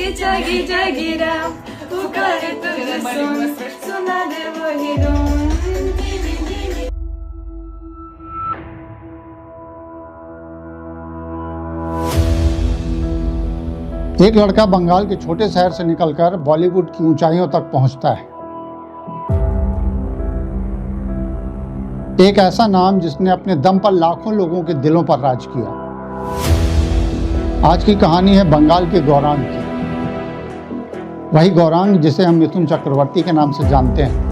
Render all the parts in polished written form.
कि जागी जागी राम पुकारे तुझे सुन सुना दे वही धुन। एक लड़का बंगाल के छोटे शहर से निकलकर बॉलीवुड की ऊंचाइयों तक पहुंचता है। एक ऐसा नाम जिसने अपने दम पर लाखों लोगों के दिलों पर राज किया। आज की कहानी है बंगाल के गौरांग की। वही गौरांग जिसे हम मिथुन चक्रवर्ती के नाम से जानते हैं।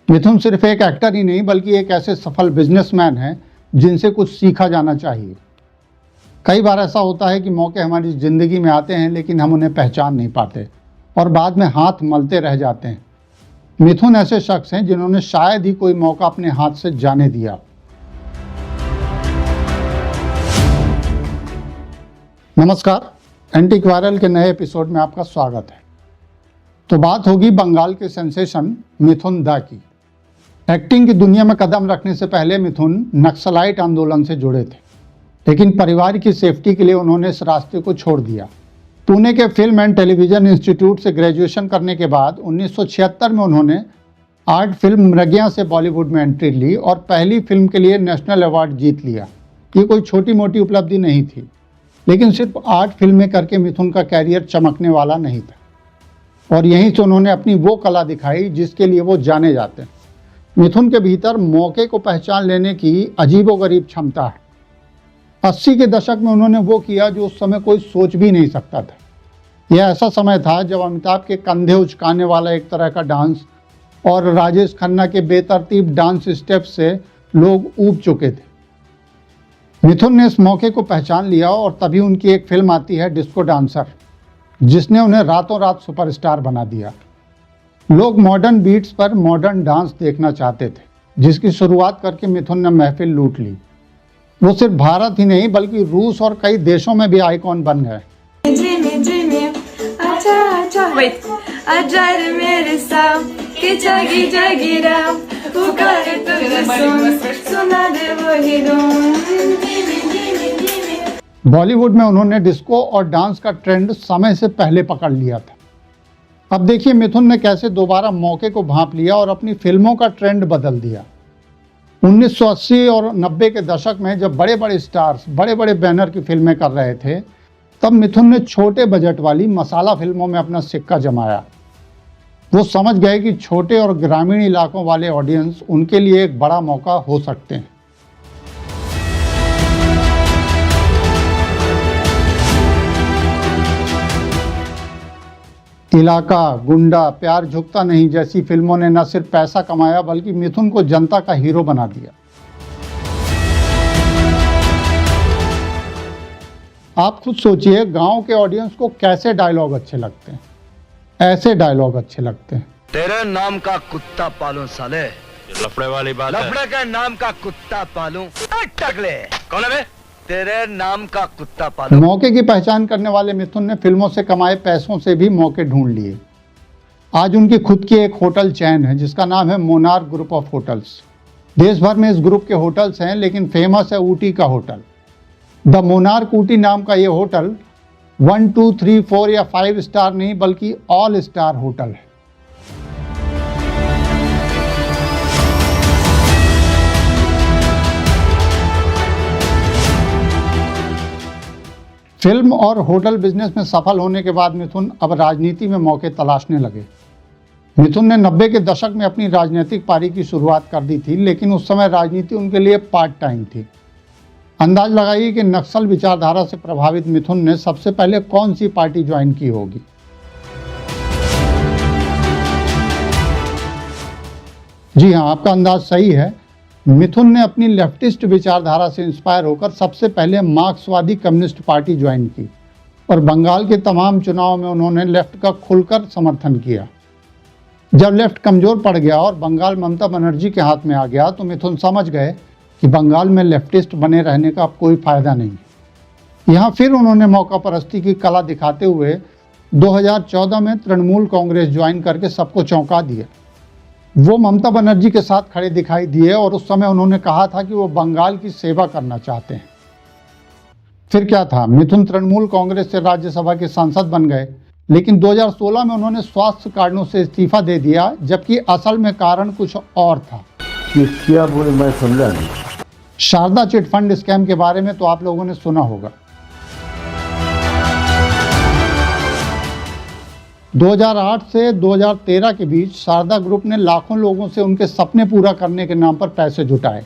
मिथुन सिर्फ एक एक्टर ही नहीं बल्कि एक ऐसे सफल बिजनेसमैन हैं जिनसे कुछ सीखा जाना चाहिए। कई बार ऐसा होता है कि मौके हमारी ज़िंदगी में आते हैं लेकिन हम उन्हें पहचान नहीं पाते और बाद में हाथ मलते रह जाते हैं। मिथुन ऐसे शख्स हैं जिन्होंने शायद ही कोई मौका अपने हाथ से जाने दिया। नमस्कार, एंटीक वायरल के नए एपिसोड में आपका स्वागत है। तो बात होगी बंगाल के सेंसेशन मिथुन दा की। एक्टिंग की दुनिया में कदम रखने से पहले मिथुन नक्सलाइट आंदोलन से जुड़े थे, लेकिन परिवार की सेफ्टी के लिए उन्होंने इस रास्ते को छोड़ दिया। पुणे के फिल्म एंड टेलीविज़न इंस्टीट्यूट से ग्रेजुएशन करने के बाद 1976 में उन्होंने आर्ट फिल्म मृगया से बॉलीवुड में एंट्री ली और पहली फिल्म के लिए नेशनल अवार्ड जीत लिया। ये कोई छोटी मोटी उपलब्धि नहीं थी, लेकिन सिर्फ आर्ट फिल्में करके मिथुन का कैरियर चमकने वाला नहीं था और यहीं से उन्होंने अपनी वो कला दिखाई जिसके लिए वो जाने जाते हैं। मिथुन के भीतर मौके को पहचान लेने की अजीबोगरीब क्षमता है। 80 के दशक में उन्होंने वो किया जो उस समय कोई सोच भी नहीं सकता था। यह ऐसा समय था जब अमिताभ के कंधे उचकाने वाला एक तरह का डांस और राजेश खन्ना के बेतरतीब डांस स्टेप से लोग ऊब चुके थे। मिथुन ने इस मौके को पहचान लिया और तभी उनकी एक फिल्म आती है डिस्को डांसर, जिसने उन्हें रातों रात सुपरस्टार बना दिया। लोग मॉडर्न बीट्स पर मॉडर्न डांस देखना चाहते थे, जिसकी शुरुआत करके मिथुन ने महफिल लूट ली। वो सिर्फ भारत ही नहीं बल्कि रूस और कई देशों में भी आइकॉन बन गए। बॉलीवुड में उन्होंने डिस्को और डांस का ट्रेंड समय से पहले पकड़ लिया था। अब देखिए मिथुन ने कैसे दोबारा मौके को भांप लिया और अपनी फिल्मों का ट्रेंड बदल दिया। 1980 और 90 के दशक में जब बड़े बड़े स्टार्स बड़े बड़े बैनर की फिल्में कर रहे थे, तब मिथुन ने छोटे बजट वाली मसाला फिल्मों में अपना सिक्का जमाया। वो समझ गए कि छोटे और ग्रामीण इलाकों वाले ऑडियंस उनके लिए एक बड़ा मौका हो सकते हैं। इलाका, गुंडा, प्यार झुकता नहीं जैसी फिल्मों ने न सिर्फ पैसा कमाया बल्कि मिथुन को जनता का हीरो बना दिया। आप खुद सोचिए, गांव के ऑडियंस को कैसे डायलॉग अच्छे लगते हैं। ऐसे डायलॉग अच्छे लगते हैं। तेरे नाम का कुत्ता पालूं साले। लफड़े वाली बात है। लफड़े के नाम का कुत्ता पालूं। टकले कौन है बे? तेरे नाम का कुत्ता पालूं। मौके की पहचान करने वाले मिथुन ने फिल्मों से कमाए पैसों से भी मौके ढूंढ लिए। आज उनकी खुद की एक होटल चैन है जिसका नाम है मोनार्क ग्रुप ऑफ होटल्स। देश भर में इस ग्रुप के होटल्स हैं, लेकिन फेमस है ऊटी का होटल। द मोनार्क ऊटी नाम का ये होटल 1, 2, 3, 4 या 5 स्टार नहीं बल्कि ऑल स्टार होटल है। फिल्म और होटल बिजनेस में सफल होने के बाद मिथुन अब राजनीति में मौके तलाशने लगे। मिथुन ने 90 के दशक में अपनी राजनीतिक पारी की शुरुआत कर दी थी, लेकिन उस समय राजनीति उनके लिए पार्ट टाइम थी। अंदाज लगाइए कि नक्सल विचारधारा से प्रभावित मिथुन ने सबसे पहले कौन सी पार्टी ज्वाइन की होगी। जी हाँ, आपका अंदाज सही है। मिथुन ने अपनी लेफ्टिस्ट विचारधारा से इंस्पायर होकर सबसे पहले मार्क्सवादी कम्युनिस्ट पार्टी ज्वाइन की और बंगाल के तमाम चुनाव में उन्होंने लेफ्ट का खुलकर समर्थन किया। जब लेफ्ट कमज़ोर पड़ गया और बंगाल ममता बनर्जी के हाथ में आ गया तो मिथुन समझ गए कि बंगाल में लेफ्टिस्ट बने रहने का अब कोई फ़ायदा नहीं। यहाँ फिर उन्होंने मौका परस्ती की कला दिखाते हुए 2014 में तृणमूल कांग्रेस ज्वाइन करके सबको चौंका दिया। वो ममता बनर्जी के साथ खड़े दिखाई दिए और उस समय उन्होंने कहा था कि वो बंगाल की सेवा करना चाहते हैं। फिर क्या था, मिथुन तृणमूल कांग्रेस से राज्यसभा के सांसद बन गए, लेकिन 2016 में उन्होंने स्वास्थ्य कारणों से इस्तीफा दे दिया, जबकि असल में कारण कुछ और था। क्या बोले मैं समझा नहीं। शारदा चिट फंड स्कैम के बारे में तो आप लोगों ने सुना होगा। 2008 से 2013 के बीच शारदा ग्रुप ने लाखों लोगों से उनके सपने पूरा करने के नाम पर पैसे जुटाए।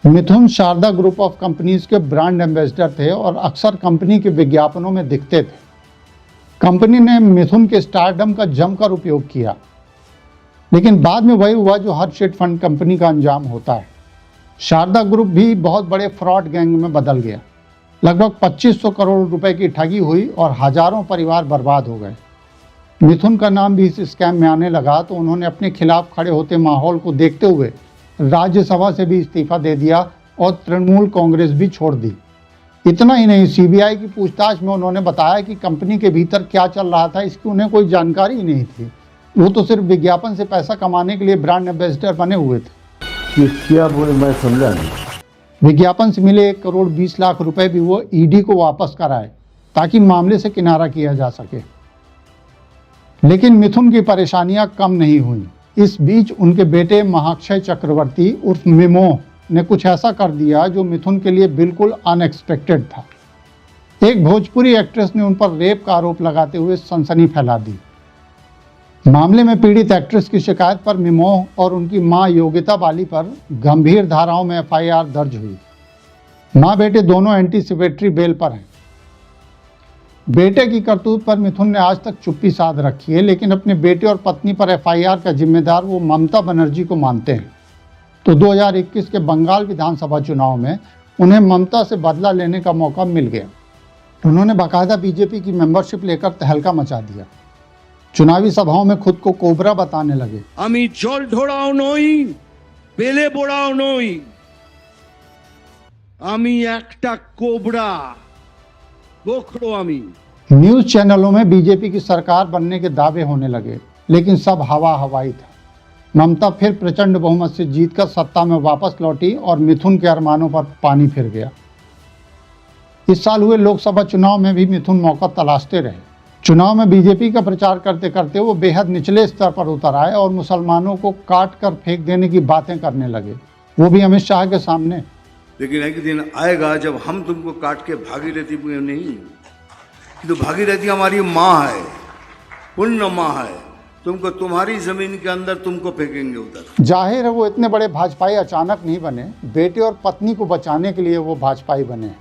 मिथुन शारदा ग्रुप ऑफ कंपनीज के ब्रांड एम्बेसडर थे और अक्सर कंपनी के विज्ञापनों में दिखते थे। कंपनी ने मिथुन के स्टारडम का जमकर उपयोग किया, लेकिन बाद में वही हुआ जो हर चिट फंड कंपनी का अंजाम होता है। शारदा ग्रुप भी बहुत बड़े फ्रॉड गैंग में बदल गया। लगभग 2500 करोड़ रुपए की ठगी हुई और हजारों परिवार बर्बाद हो गए। मिथुन का नाम भी इस स्कैम में आने लगा तो उन्होंने अपने खिलाफ खड़े होते माहौल को देखते हुए राज्यसभा से भी इस्तीफा दे दिया और तृणमूल कांग्रेस भी छोड़ दी। इतना ही नहीं, सीबीआई की पूछताछ में उन्होंने बताया कि कंपनी के भीतर क्या चल रहा था इसकी उन्हें कोई जानकारी ही नहीं थी। वो तो सिर्फ विज्ञापन से पैसा कमाने के लिए ब्रांड एम्बेसडर बने हुए थे। क्या बोले मैं समझा नहीं। विज्ञापन से मिले 1 करोड़ 20 लाख रुपए भी वो ईडी को वापस कराए ताकि मामले से किनारा किया जा सके। लेकिन मिथुन की परेशानियां कम नहीं हुई। इस बीच उनके बेटे महाक्षय चक्रवर्ती उर्फ मिमोह ने कुछ ऐसा कर दिया जो मिथुन के लिए बिल्कुल अनएक्सपेक्टेड था। एक भोजपुरी एक्ट्रेस ने उन पर रेप का आरोप लगाते हुए सनसनी फैला दी। मामले में पीड़ित एक्ट्रेस की शिकायत पर मिमोह और उनकी मां योगिता बाली पर गंभीर धाराओं में एफआईआर दर्ज हुई। मां बेटे दोनों एंटीसिपेटरी बेल पर हैं। बेटे की करतूत पर मिथुन ने आज तक चुप्पी साध रखी है, लेकिन अपने बेटे और पत्नी पर एफआईआर का जिम्मेदार वो ममता बनर्जी को मानते हैं। तो 2021 के बंगाल विधानसभा चुनाव में उन्हें ममता से बदला लेने का मौका मिल गया। उन्होंने बाकायदा बीजेपी की मेंबरशिप लेकर तहलका मचा दिया। चुनावी सभाओं में खुद को कोबरा बताने लगे। आमी जल ढोड़ाओ नई, बेले बोड़ाओ नई, आमी एकटा कोबरा, बोखड़ो आमी। न्यूज चैनलों में बीजेपी की सरकार बनने के दावे होने लगे, लेकिन सब हवा हवाई था। ममता फिर प्रचंड बहुमत से जीतकर सत्ता में वापस लौटी और मिथुन के अरमानों पर पानी फिर गया। इस साल हुए लोकसभा चुनाव में भी मिथुन मौका तलाशते रहे। चुनाव में बीजेपी का प्रचार करते करते वो बेहद निचले स्तर पर उतर आए और मुसलमानों को काट कर फेंक देने की बातें करने लगे, वो भी अमित शाह के सामने। लेकिन एक दिन आएगा जब हम तुमको काट के भागीरथी नहीं, तो भागीरथी हमारी माँ है, पुण्य माँ है, तुमको तुम्हारी जमीन के अंदर तुमको फेंकेंगे उधर। जाहिर है वो इतने बड़े भाजपाई अचानक नहीं बने, बेटे और पत्नी को बचाने के लिए वो भाजपाई बने।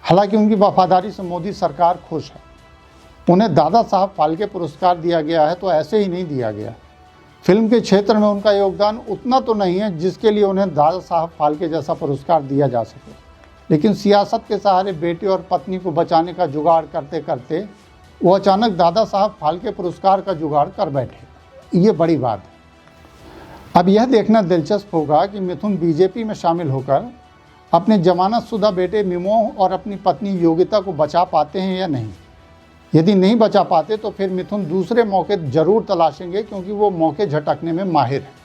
हालांकि उनकी वफादारी से मोदी सरकार खुश है। उन्हें दादा साहब फाल्के पुरस्कार दिया गया है तो ऐसे ही नहीं दिया गया। फिल्म के क्षेत्र में उनका योगदान उतना तो नहीं है जिसके लिए उन्हें दादा साहब फाल्के जैसा पुरस्कार दिया जा सके, लेकिन सियासत के सहारे बेटे और पत्नी को बचाने का जुगाड़ करते करते वो अचानक दादा साहब फाल्के पुरस्कार का जुगाड़ कर बैठे। ये बड़ी बात है। अब यह देखना दिलचस्प होगा कि मिथुन बीजेपी में शामिल होकर अपने जमानतशुदा बेटे मिमोह और अपनी पत्नी योगिता को बचा पाते हैं या नहीं। यदि नहीं बचा पाते तो फिर मिथुन दूसरे मौके जरूर तलाशेंगे, क्योंकि वो मौके झटकने में माहिर है।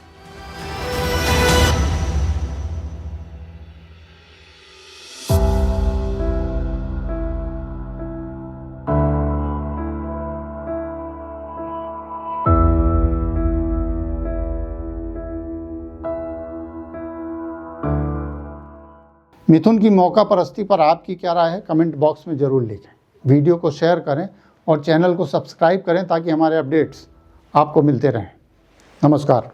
मिथुन की मौका परस्ती पर आपकी क्या राय है, कमेंट बॉक्स में ज़रूर लिखें। वीडियो को शेयर करें और चैनल को सब्सक्राइब करें ताकि हमारे अपडेट्स आपको मिलते रहें। नमस्कार।